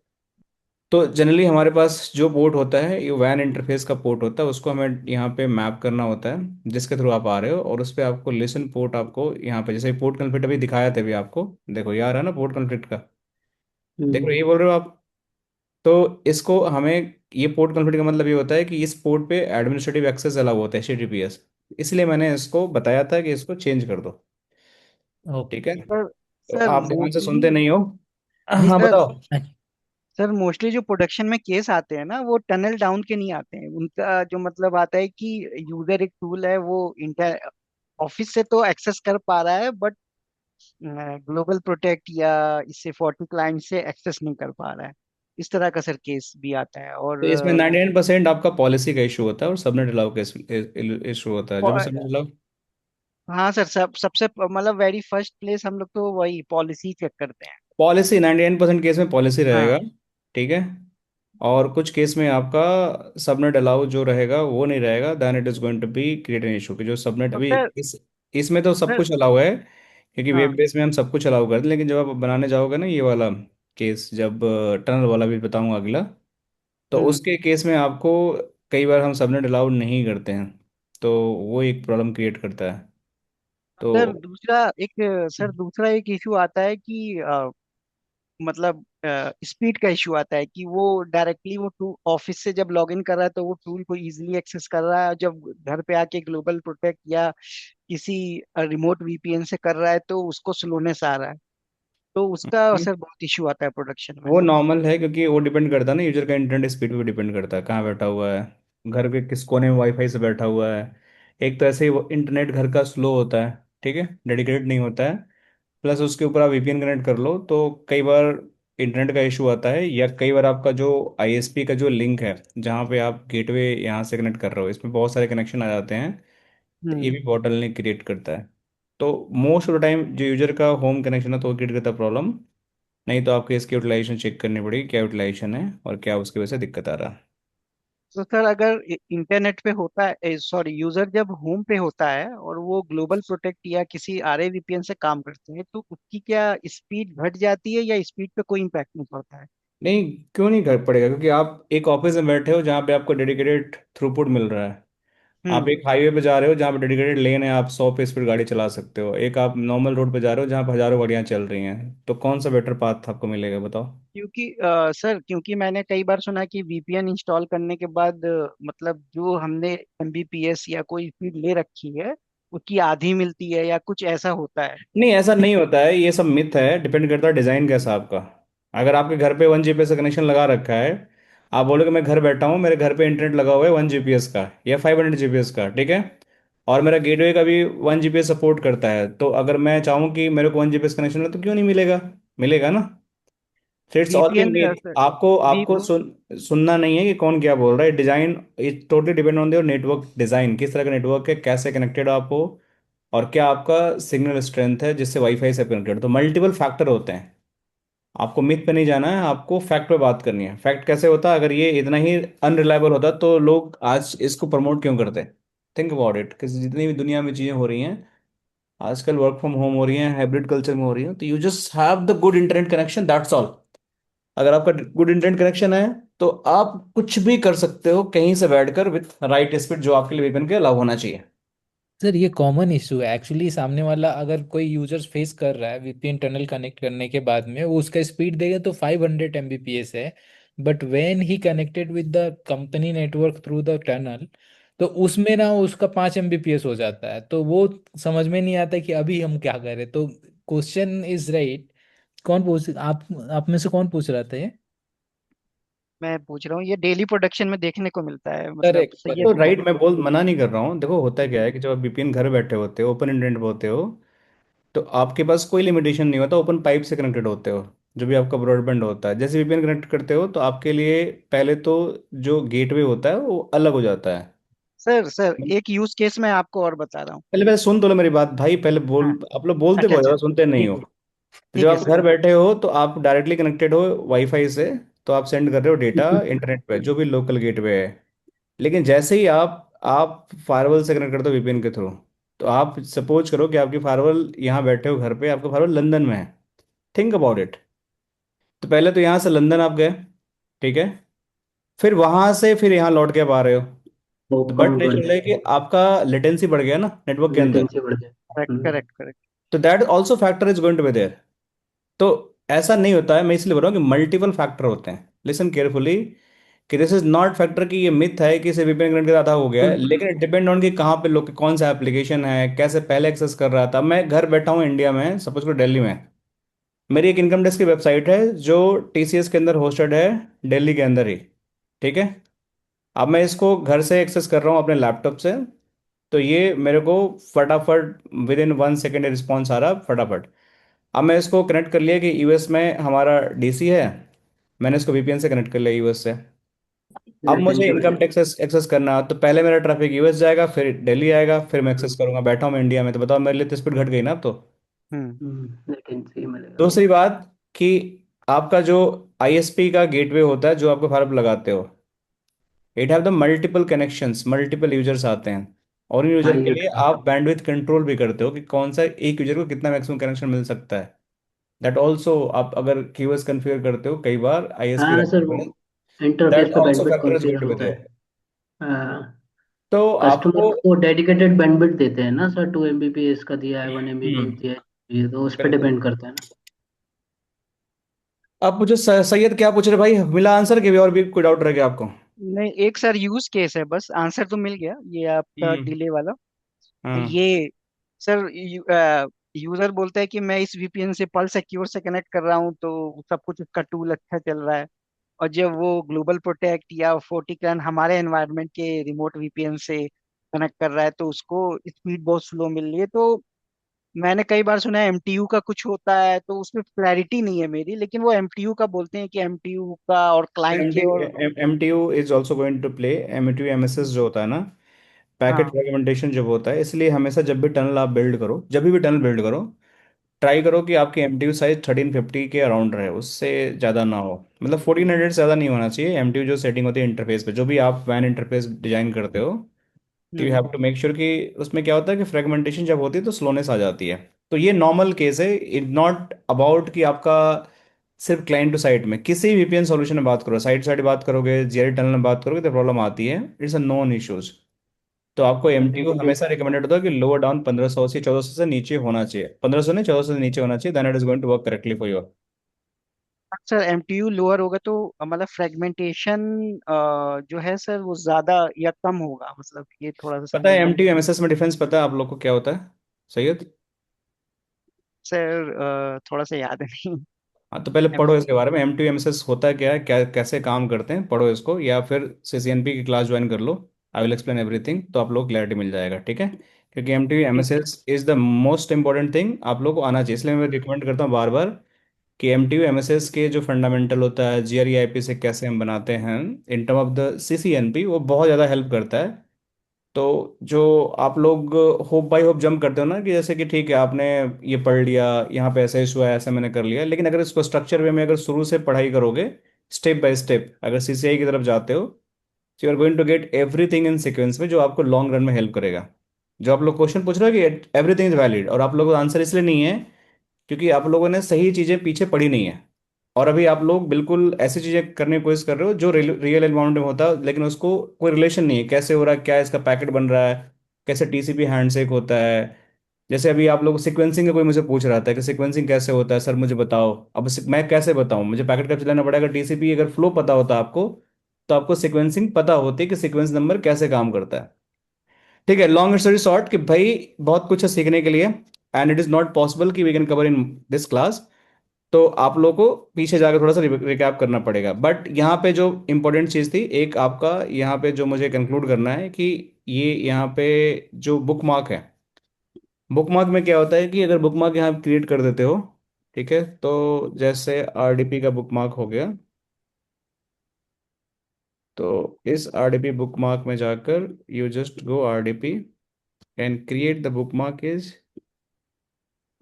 तो जनरली हमारे पास जो पोर्ट होता है ये वैन इंटरफेस का पोर्ट होता है, उसको हमें यहाँ पे मैप करना होता है जिसके थ्रू आप आ रहे हो, और उस पर आपको लिसन पोर्ट, आपको यहाँ पे जैसे पोर्ट कॉन्फ्लिक्ट अभी दिखाया था अभी आपको, देखो ये आ रहा है ना पोर्ट कॉन्फ्लिक्ट का। देख रहे हो, हम्म। ये बोल रहे हो आप? तो इसको हमें, ये पोर्ट कॉन्फ्लिक्ट का मतलब ये होता है कि इस पोर्ट पे एडमिनिस्ट्रेटिव एक्सेस अलाउ होता है, HTTPS। इसलिए मैंने इसको बताया था कि इसको चेंज कर दो। ठीक है, ओके। सर तो सर आप ध्यान से सुनते मोस्टली नहीं हो। नहीं हाँ सर, बताओ। सर मोस्टली जो प्रोडक्शन में केस आते हैं ना, वो टनल डाउन के नहीं आते हैं। उनका जो मतलब आता है कि यूजर एक टूल है, वो इंटर ऑफिस से तो एक्सेस कर पा रहा है, बट ग्लोबल प्रोटेक्ट या इससे 40 क्लाइंट से एक्सेस नहीं कर पा रहा है। इस तरह का सर केस भी आता है। और तो इसमें 99% आपका पॉलिसी का इशू होता है, और सबनेट अलाउ का इशू होता है, जो भी सबनेट अलाउ। हाँ सर, सबसे मतलब वेरी फर्स्ट प्लेस हम लोग तो वही पॉलिसी चेक करते हैं। पॉलिसी 99% केस में पॉलिसी रहेगा। हाँ। ठीक है, और कुछ केस में आपका सबनेट अलाउ जो रहेगा वो नहीं रहेगा, then it is going to be create an issue कि जो सबनेट तो अभी सर इसमें तो सब सर कुछ अलाउ है, क्योंकि हाँ। वेब बेस में हम सब कुछ अलाउ करते हैं। लेकिन जब आप बनाने जाओगे ना ये वाला केस, जब टनल वाला भी बताऊंगा अगला, तो हम्म। उसके केस में आपको कई बार हम सबनेट अलाउ नहीं करते हैं, तो वो एक प्रॉब्लम क्रिएट करता है। तो सर दूसरा एक सर दूसरा एक इशू आता है कि मतलब स्पीड का इशू आता है कि वो डायरेक्टली वो ऑफिस से जब लॉगिन कर रहा है तो वो टूल को इजीली एक्सेस कर रहा है, जब घर पे आके ग्लोबल प्रोटेक्ट या किसी रिमोट वीपीएन से कर रहा है तो उसको स्लोनेस आ रहा है। तो उसका सर बहुत इशू आता है प्रोडक्शन में। वो नॉर्मल है क्योंकि वो डिपेंड करता है ना, यूजर का इंटरनेट स्पीड पे डिपेंड करता है, कहाँ बैठा हुआ है, घर के किस कोने में वाईफाई से बैठा हुआ है। एक तो ऐसे ही वो इंटरनेट घर का स्लो होता है, ठीक है, डेडिकेटेड नहीं होता है। प्लस उसके ऊपर आप वीपीएन कनेक्ट कर लो तो कई बार इंटरनेट का इशू आता है, या कई बार आपका जो आईएसपी का जो लिंक है, जहाँ पे आप गेटवे यहाँ से कनेक्ट कर रहे हो, इसमें बहुत सारे कनेक्शन आ जाते हैं। तो ये हम्म। भी बॉटलनेक क्रिएट करता है। तो मोस्ट ऑफ द टाइम जो यूजर का होम कनेक्शन है तो वो क्रिएट करता है प्रॉब्लम। नहीं तो आपको इसकी यूटिलाइजेशन चेक करनी पड़ेगी, क्या यूटिलाइजेशन है और क्या उसकी वजह से दिक्कत आ रहा है। तो सर अगर इंटरनेट पे होता है, सॉरी, यूजर जब होम पे होता है और वो ग्लोबल प्रोटेक्ट या किसी आरए वीपीएन से काम करते हैं, तो उसकी क्या स्पीड घट जाती है या स्पीड पे कोई इम्पैक्ट नहीं पड़ता है? नहीं, क्यों नहीं कर पड़ेगा, क्योंकि आप एक ऑफिस में बैठे हो जहाँ पे आपको डेडिकेटेड थ्रूपुट मिल रहा है। आप हम्म। एक हाईवे पे जा रहे हो जहाँ पे डेडिकेटेड लेन है, आप 100 पे स्पीड गाड़ी चला सकते हो। एक आप नॉर्मल रोड पे जा रहे हो जहाँ पे हजारों गाड़ियाँ चल रही हैं, तो कौन सा बेटर पाथ आपको मिलेगा बताओ। क्योंकि सर, क्योंकि मैंने कई बार सुना कि वीपीएन इंस्टॉल करने के बाद मतलब जो हमने एमबीपीएस या कोई स्पीड ले रखी है उसकी आधी मिलती है या कुछ ऐसा होता है। नहीं, ऐसा नहीं होता है, ये सब मिथ है, डिपेंड करता है डिज़ाइन कैसा आपका। अगर आपके घर पे 1 जीपीएस का कनेक्शन लगा रखा है, आप बोलोगे मैं घर बैठा हूँ, मेरे घर पे इंटरनेट लगा हुआ है 1 जीपीएस का या 500 जीपीएस का, ठीक है, और मेरा गेटवे का भी 1 जीपीएस सपोर्ट करता है, तो अगर मैं चाहूँ कि मेरे को 1 जीपीएस कनेक्शन है तो क्यों नहीं मिलेगा, मिलेगा ना। तो it's all in VPN myth. Sir, आपको वी आपको सुनना नहीं है कि कौन क्या बोल रहा है, design it totally depend on your network design, किस तरह का नेटवर्क है, कैसे कनेक्टेड आप हो, और क्या आपका सिग्नल स्ट्रेंथ है जिससे वाईफाई से कनेक्टेड। तो मल्टीपल फैक्टर होते हैं। आपको मिथ पे नहीं जाना है, आपको फैक्ट पे बात करनी है। फैक्ट कैसे होता है, अगर ये इतना ही अनरिलायबल होता तो लोग आज इसको प्रमोट क्यों करते। थिंक अबाउट इट, कि जितनी भी दुनिया में चीज़ें हो रही हैं आजकल, वर्क फ्रॉम होम हो रही हैं, हाइब्रिड कल्चर में हो रही हैं, तो you just have the good internet connection, that's all. अगर आपका गुड इंटरनेट कनेक्शन है तो आप कुछ भी कर सकते हो कहीं से बैठकर विथ राइट स्पीड, जो आपके लिए वीपीएन के अलाउ होना चाहिए। सर ये कॉमन इशू है एक्चुअली। सामने वाला अगर कोई यूजर्स फेस कर रहा है वीपीएन टनल कनेक्ट करने के बाद में, वो उसका स्पीड देगा तो 500 एमबीपीएस है, but when he connected with the company network through the tunnel, तो उसमें ना उसका 5 एमबीपीएस हो जाता है। तो वो समझ में नहीं आता कि अभी हम क्या करें। तो क्वेश्चन इज राइट। कौन पूछ आप में से कौन पूछ रहा था ये? मैं पूछ रहा हूँ, ये डेली प्रोडक्शन में देखने को मिलता है, मतलब करेक्ट, सही है तो सर। राइट, मैं बोल मना नहीं कर रहा हूँ। देखो होता क्या है कि जब आप वीपीएन घर बैठे होते हो, ओपन इंटरनेट पे होते हो, तो आपके पास कोई लिमिटेशन नहीं होता, ओपन पाइप से कनेक्टेड होते हो। जो भी आपका ब्रॉडबैंड होता है, जैसे वीपीएन कनेक्ट करते हो तो आपके लिए पहले तो जो गेटवे होता है वो अलग हो जाता है। सर सर, एक यूज केस मैं आपको और बता रहा हूँ। पहले पहले सुन तो लो मेरी बात भाई, पहले बोल। हाँ। आप लोग बोलते अच्छा बहुत अच्छा, ज़्यादा, सुनते नहीं ठीक हो। है। तो जब ठीक है आप सर। घर बैठे हो तो आप डायरेक्टली कनेक्टेड हो वाईफाई से, तो आप सेंड कर रहे हो डेटा इंटरनेट पे जो भी लोकल गेटवे है। लेकिन जैसे ही आप फायरवॉल से कनेक्ट करते हो वीपीएन के थ्रू, तो आप सपोज करो कि आपकी फायरवॉल यहाँ बैठे हो घर पे, आपका फायरवॉल लंदन में है। Think about it. तो पहले तो यहाँ से लंदन आप गए, ठीक है, फिर वहां से फिर यहाँ लौट के आप आ रहे हो, वो तो बट काउंट बढ़ नेचुरल है कि जाएगा। आपका लेटेंसी बढ़ गया ना नेटवर्क के अंदर। लेटेंसी बढ़ जाएगा। Correct correct correct. तो that also factor is going to be there. तो ऐसा नहीं होता है, मैं इसलिए बोल रहा हूँ कि मल्टीपल फैक्टर होते हैं। लिसन केयरफुली, कि दिस इज नॉट फैक्टर कि ये मिथ है कि सिर्फ वीपीएन कनेक्ट आधा हो गया है, लेकिन इट डिपेंड ऑन कि कहाँ पे लोग, कौन सा एप्लीकेशन है, कैसे पहले एक्सेस कर रहा था। मैं घर बैठा हूँ इंडिया में, सपोज करो दिल्ली में, मेरी एक इनकम टैक्स की वेबसाइट है जो टीसीएस के अंदर होस्टेड है, दिल्ली के अंदर ही, ठीक है। अब मैं इसको घर से एक्सेस कर रहा हूँ अपने लैपटॉप से, तो ये मेरे को फटाफट विद इन 1 सेकेंड रिस्पॉन्स आ रहा फटाफट। अब मैं इसको कनेक्ट कर लिया कि यूएस में हमारा डीसी है, मैंने इसको वीपीएन से कनेक्ट कर लिया यूएस से। अब मुझे लेटेंसी बढ़ इनकम जाएगी। टैक्स एक्सेस करना, तो पहले मेरा ट्रैफिक यूएस जाएगा, फिर दिल्ली आएगा, फिर मैं एक्सेस करूंगा, बैठा हूँ मैं इंडिया में, तो बताओ मेरे लिए तो स्पीड घट गई ना अब तो। हम्म। लेटेंसी मिलेगा। दूसरी बात कि आपका जो आईएसपी का गेटवे होता है जो आपको फार्म लगाते हो, it have the multiple connections, multiple users आते हैं, और इन यूजर हाँ के ये लिए ट्रांस। आप बैंडविड्थ कंट्रोल भी करते हो कि कौन सा एक यूजर को कितना मैक्सिमम कनेक्शन मिल सकता है। दैट ऑल्सो, आप अगर कीवर्ड्स कॉन्फ़िगर करते हो कई बार आईएसपी हाँ सर, वो का, इंटरफेस दैट पे also bandwidth factor is going configure to be होता है। देयर। तो कस्टमर आपको को डेडिकेटेड बैंडविड्थ देते हैं ना सर, 2 एमबीपीएस का दिया है, 1 एमबीपीएस हम्म, दिया है, ये तो उस पर बिल्कुल। डिपेंड करता है ना। आप मुझे सैयद क्या पूछ रहे भाई, मिला आंसर के भी और भी कोई डाउट रह गया आपको। नहीं, एक सर यूज केस है, बस आंसर तो मिल गया ये आपका हम्म। डिले वाला। हाँ। ये सर, यूजर बोलता है कि मैं इस वीपीएन से पर्ल सिक्योर से कनेक्ट कर रहा हूँ, तो सब कुछ उसका टूल अच्छा चल रहा है। और जब वो ग्लोबल प्रोटेक्ट या फोर्टिकन हमारे एनवायरनमेंट के रिमोट वीपीएन से कनेक्ट कर रहा है, तो उसको स्पीड बहुत स्लो मिल रही है। तो मैंने कई बार सुना है एमटीयू का कुछ होता है, तो उसमें क्लैरिटी नहीं है मेरी, लेकिन वो एमटीयू का बोलते हैं कि एमटीयू का और क्लाइंट एम टी के और। M T U is also going to play. M T U M S S जो होता है ना, पैकेट हाँ। फ्रेगमेंटेशन जब होता है, इसलिए हमेशा जब भी टनल आप बिल्ड करो, जब भी टनल बिल्ड करो, ट्राई करो कि आपकी एम टी यू साइज 1350 के अराउंड रहे, उससे ज़्यादा ना हो। मतलब 1400 से ज़्यादा नहीं होना चाहिए। एम टी यू जो सेटिंग होती है इंटरफेस पे, जो भी आप वैन इंटरफेस डिजाइन करते हो, तो you have hmm. To make sure कि उसमें क्या होता है कि फ्रेगमेंटेशन जब होती है तो स्लोनेस आ जाती है। तो ये नॉर्मल केस है, इट नॉट अबाउट कि आपका सिर्फ क्लाइंट टू साइट में, किसी वीपीएन सॉल्यूशन में बात करो, साइड साइड बात करोगे, जीआरई टनल में बात करोगे, तो प्रॉब्लम आती है। It's a non issues. तो आपको एमटीयू हमेशा रिकमेंडेड होता है कि लोअर डाउन 1500 से 1400 से नीचे होना चाहिए, 1500 नहीं 1400 से नीचे होना चाहिए, then it is going to work correctly for you. Sir MTU lower होगा तो मतलब फ्रेगमेंटेशन जो है सर वो ज्यादा या कम होगा, मतलब ये थोड़ा सा पता है समझना है। एमटीयू एमएसएस में डिफरेंस पता है आप लोग को क्या होता है, सैयद? सर थोड़ा सा याद नहीं। हाँ तो पहले एम पढ़ो इसके बारे में, M two M S S होता है क्या है, क्या कैसे काम करते हैं, पढ़ो इसको, या फिर सीसीएनपी की क्लास ज्वाइन कर लो। आई विल एक्सप्लेन एवरीथिंग, तो आप लोग क्लैरिटी मिल जाएगा, ठीक है? क्योंकि एम टू एम ठीक एस है। S is the most important thing, आप लोग को आना चाहिए। इसलिए मैं रिकमेंड करता हूँ बार बार कि M T U M S S के जो फंडामेंटल होता है, जीआरई आईपी से कैसे हम बनाते हैं in term of the CCNP, वो बहुत ज़्यादा हेल्प करता है। तो जो आप लोग होप बाई होप जंप करते हो ना, कि जैसे कि ठीक है आपने ये पढ़ लिया, यहाँ पे ऐसा इशू है, ऐसा मैंने कर लिया, लेकिन अगर इसको स्ट्रक्चर वे में अगर शुरू से पढ़ाई करोगे, स्टेप बाय स्टेप अगर सीसीआई की तरफ जाते हो, you are going to get everything in sequence में, जो आपको लॉन्ग रन में हेल्प करेगा। जो आप लोग क्वेश्चन पूछ रहे हो कि एवरीथिंग इज वैलिड, और आप लोगों का आंसर इसलिए नहीं है क्योंकि आप लोगों ने सही चीजें पीछे पढ़ी नहीं है। और अभी आप लोग बिल्कुल ऐसी चीजें करने की कोशिश कर रहे हो जो रियल अमाउंट में होता है, लेकिन उसको कोई रिलेशन नहीं है, कैसे हो रहा है, क्या इसका पैकेट बन रहा है, कैसे टीसीपी हैंडशेक होता है। जैसे अभी आप लोग सीक्वेंसिंग का कोई मुझे पूछ रहा था कि सीक्वेंसिंग कैसे होता है सर, मुझे बताओ। अब मैं कैसे बताऊं, मुझे पैकेट कैसे चलाना पड़ेगा? टीसीपी अगर फ्लो पता होता आपको, तो आपको सीक्वेंसिंग पता होती कि सीक्वेंस नंबर कैसे काम करता है। ठीक है, लॉन्ग स्टोरी शॉर्ट कि भाई बहुत कुछ है सीखने के लिए, and it is not possible कि we can cover in this class. तो आप लोगों को पीछे जाकर थोड़ा सा रिकैप करना पड़ेगा। बट यहाँ पे जो इंपॉर्टेंट चीज़ थी एक आपका, यहाँ पे जो मुझे कंक्लूड करना है कि ये यहाँ पे जो बुक मार्क है, बुक मार्क में क्या होता है कि अगर बुक मार्क यहाँ क्रिएट कर देते हो, ठीक है, तो जैसे आरडीपी का बुक मार्क हो गया, तो इस आरडीपी बुक मार्क में जाकर you just go RDP and create the bookmark is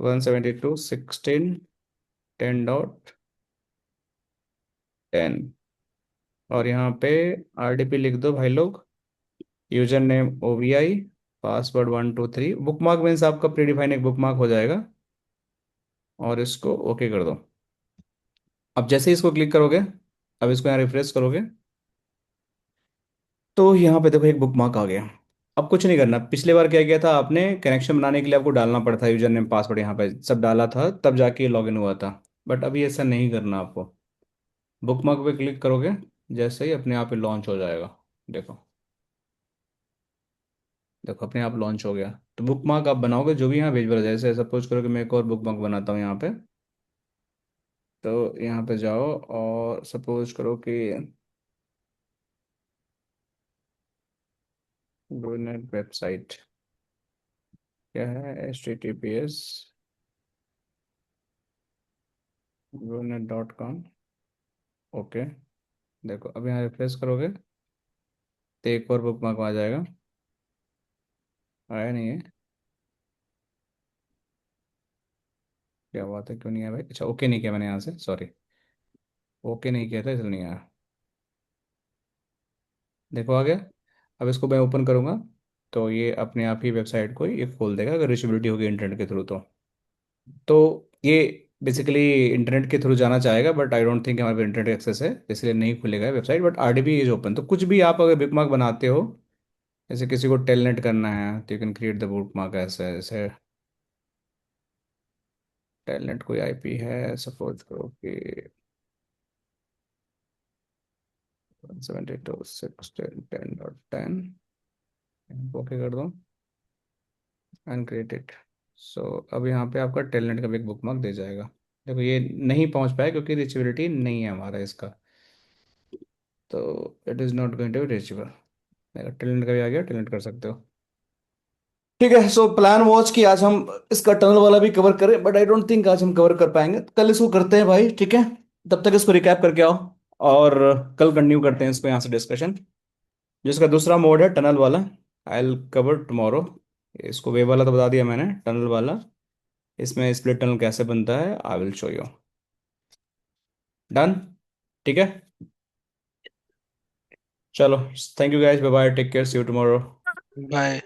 172.16.10.10, और यहाँ पे आरडीपी लिख दो भाई लोग, username OVI, password 123। Bookmark means आपका प्री डिफाइन एक बुक मार्क हो जाएगा, और इसको ओके कर दो। अब जैसे ही इसको क्लिक करोगे, अब इसको यहाँ रिफ्रेश करोगे, तो यहाँ पे देखो एक बुक मार्क आ गया। अब कुछ नहीं करना, पिछले बार क्या किया था आपने, कनेक्शन बनाने के लिए आपको डालना पड़ता यूजर नेम पासवर्ड, यहाँ पे सब डाला था तब जाके लॉगिन हुआ था। बट अभी ऐसा नहीं करना आपको, बुक मार्क पे क्लिक करोगे, जैसे ही अपने आप ही लॉन्च हो जाएगा। देखो, देखो अपने आप लॉन्च हो गया। तो बुक मार्क आप बनाओगे जो भी यहाँ भेज बना, जैसे सपोज करो कि मैं एक और बुक मार्क बनाता हूँ यहाँ पे। तो यहाँ पे जाओ और सपोज करो कि नेट वेबसाइट क्या है, https GoNet.com। ओके, देखो अब यहाँ रिफ्रेश करोगे तो एक और बुक मार्क आ जाएगा। आया नहीं है, क्या बात है, क्यों नहीं आया भाई? अच्छा ओके नहीं किया मैंने यहाँ से, सॉरी, ओके नहीं किया था इसलिए नहीं आया। देखो आ गया। अब इसको मैं ओपन करूँगा, तो ये अपने आप ही वेबसाइट को ये खोल देगा, अगर रीचेबिलिटी होगी इंटरनेट के थ्रू तो ये बेसिकली इंटरनेट के थ्रू जाना चाहेगा, बट आई डोंट थिंक हमारे पास इंटरनेट एक्सेस है, इसलिए नहीं खुलेगा website. But RDB is open. तो कुछ भी आप अगर बुक मार्क बनाते हो, जैसे किसी को टेलनेट करना है, तो you can create the book mark ऐसे ऐसे। टेलनेट कोई आईपी है, सपोज करो कि 172.16.10.10, ओके कर दो एंड क्रिएट इट। सो अब यहाँ पे आपका टेलनेट का भी एक बुक मार्क दे जाएगा। देखो ये नहीं पहुँच पाया क्योंकि रीचेबिलिटी नहीं है हमारा इसका, तो it is not going to be reachable. Telnet का भी आ गया, टेलनेट कर सकते हो। ठीक है, सो प्लान वॉच कि आज हम इसका टनल वाला भी कवर करें, बट आई डोंट थिंक आज हम कवर कर पाएंगे, कल इसको करते हैं भाई, ठीक है। तब तक इसको रिकैप करके आओ, और कल कंटिन्यू करते हैं इसको यहाँ से डिस्कशन। जिसका दूसरा मोड है टनल वाला, आई विल कवर टुमारो। इसको वेव वाला तो बता दिया मैंने, टनल वाला इसमें स्प्लिट टनल कैसे बनता है I will show you. Done, ठीक है। चलो, thank you guys, bye bye, take care, see you tomorrow. Bye.